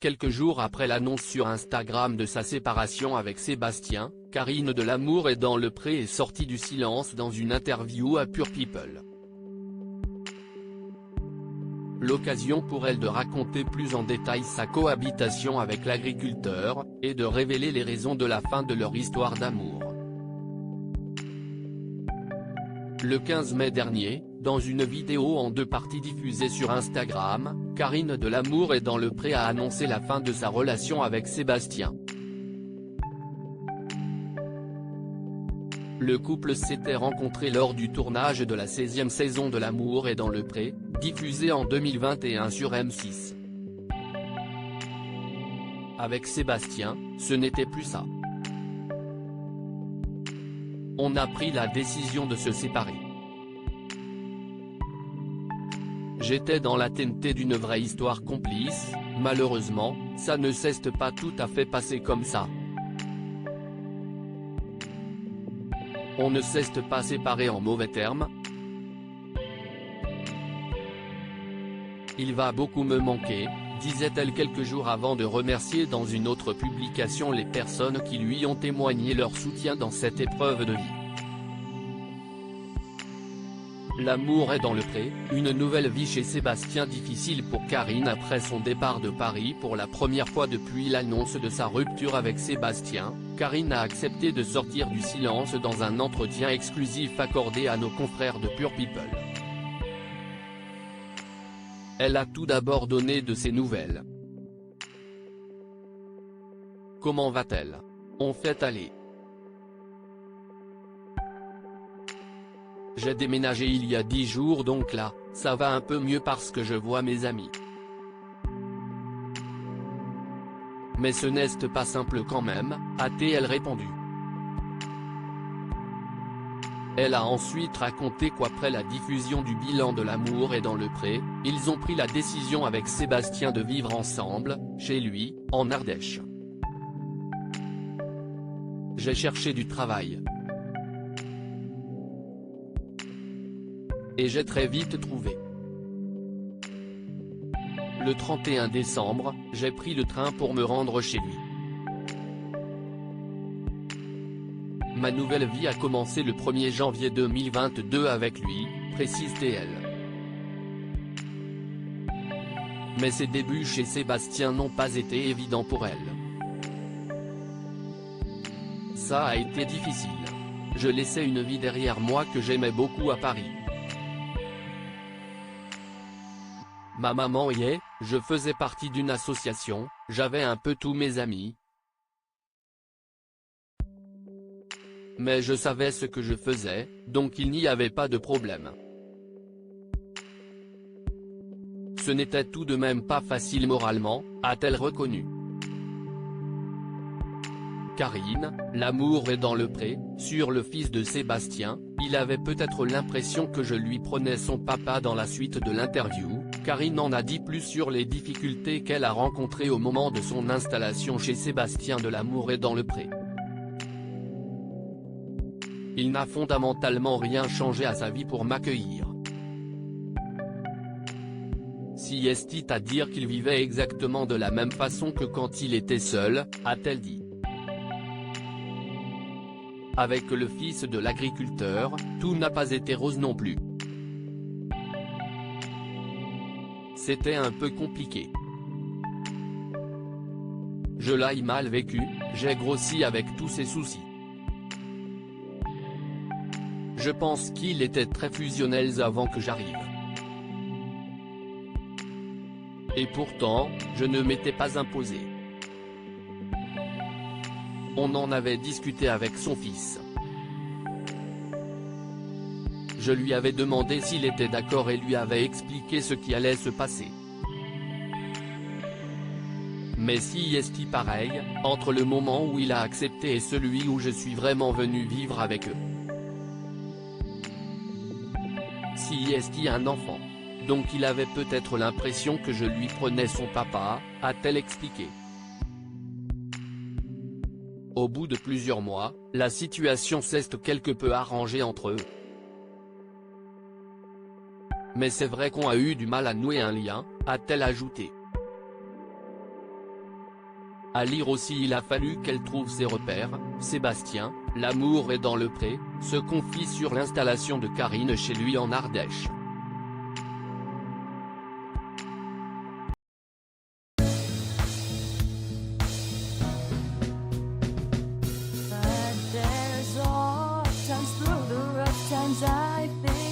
Quelques jours après l'annonce sur Instagram de sa séparation avec Sébastien, Karine Delamour est dans le pré est sortie du silence dans une interview à Pure People. L'occasion pour elle de raconter plus en détail sa cohabitation avec l'agriculteur, et de révéler les raisons de la fin de leur histoire d'amour. Le 15 mai dernier, dans une vidéo en 2 parties diffusée sur Instagram, Karine Delamour est dans le pré a annoncé la fin de sa relation avec Sébastien. Le couple s'était rencontré lors du tournage de la 16e saison de L'amour est dans le pré, diffusée en 2021 sur M6. Avec Sébastien, ce n'était plus ça. On a pris la décision de se séparer. J'étais dans l'attente d'une vraie histoire complice, malheureusement, ça ne s'est pas tout à fait passé comme ça. On ne s'est pas séparé en mauvais termes. Il va beaucoup me manquer, disait-elle quelques jours avant de remercier dans une autre publication les personnes qui lui ont témoigné leur soutien dans cette épreuve de vie. L'amour est dans le pré, une nouvelle vie chez Sébastien difficile pour Karine après son départ de Paris pour la première fois depuis l'annonce de sa rupture avec Sébastien. Karine a accepté de sortir du silence dans un entretien exclusif accordé à nos confrères de Pure People. Elle a tout d'abord donné de ses nouvelles. Comment va-t-elle? On fait aller. J'ai déménagé il y a 10 jours donc là, ça va un peu mieux parce que je vois mes amis. Mais ce n'est pas simple quand même, a-t-elle répondu. Elle a ensuite raconté qu'après la diffusion du bilan de L'amour est dans le pré, ils ont pris la décision avec Sébastien de vivre ensemble, chez lui, en Ardèche. J'ai cherché du travail. Et j'ai très vite trouvé. Le 31 décembre, j'ai pris le train pour me rendre chez lui. Ma nouvelle vie a commencé le 1er janvier 2022 avec lui, précise-t-elle. Mais ses débuts chez Sébastien n'ont pas été évidents pour elle. Ça a été difficile. Je laissais une vie derrière moi que j'aimais beaucoup à Paris. Ma maman y est, je faisais partie d'une association, j'avais un peu tous mes amis. Mais je savais ce que je faisais, donc il n'y avait pas de problème. Ce n'était tout de même pas facile moralement, a-t-elle reconnu. Karine, L'amour est dans le pré, sur le fils de Sébastien, il avait peut-être l'impression que je lui prenais son papa dans la suite de l'interview. Karine en a dit plus sur les difficultés qu'elle a rencontrées au moment de son installation chez Sébastien de L'amour est dans le pré. Il n'a fondamentalement rien changé à sa vie pour m'accueillir. Si est-il à dire qu'il vivait exactement de la même façon que quand il était seul, a-t-elle dit. Avec le fils de l'agriculteur, tout n'a pas été rose non plus. C'était un peu compliqué. Je l'ai mal vécu, j'ai grossi avec tous ces soucis. Je pense qu'il était très fusionnel avant que j'arrive. Et pourtant, je ne m'étais pas imposé. On en avait discuté avec son fils. Je lui avais demandé s'il était d'accord et lui avais expliqué ce qui allait se passer. Mais si est-il pareil, entre le moment où il a accepté et celui où je suis vraiment venu vivre avec eux. Si est-il un enfant. Donc il avait peut-être l'impression que je lui prenais son papa, a-t-elle expliqué. Au bout de plusieurs mois, la situation s'est quelque peu arrangée entre eux. Mais c'est vrai qu'on a eu du mal à nouer un lien, a-t-elle ajouté. À lire aussi il a fallu qu'elle trouve ses repères. Sébastien, l'amour est dans le pré, se confie sur l'installation de Karine chez lui en Ardèche. But there's all times through the rough times I think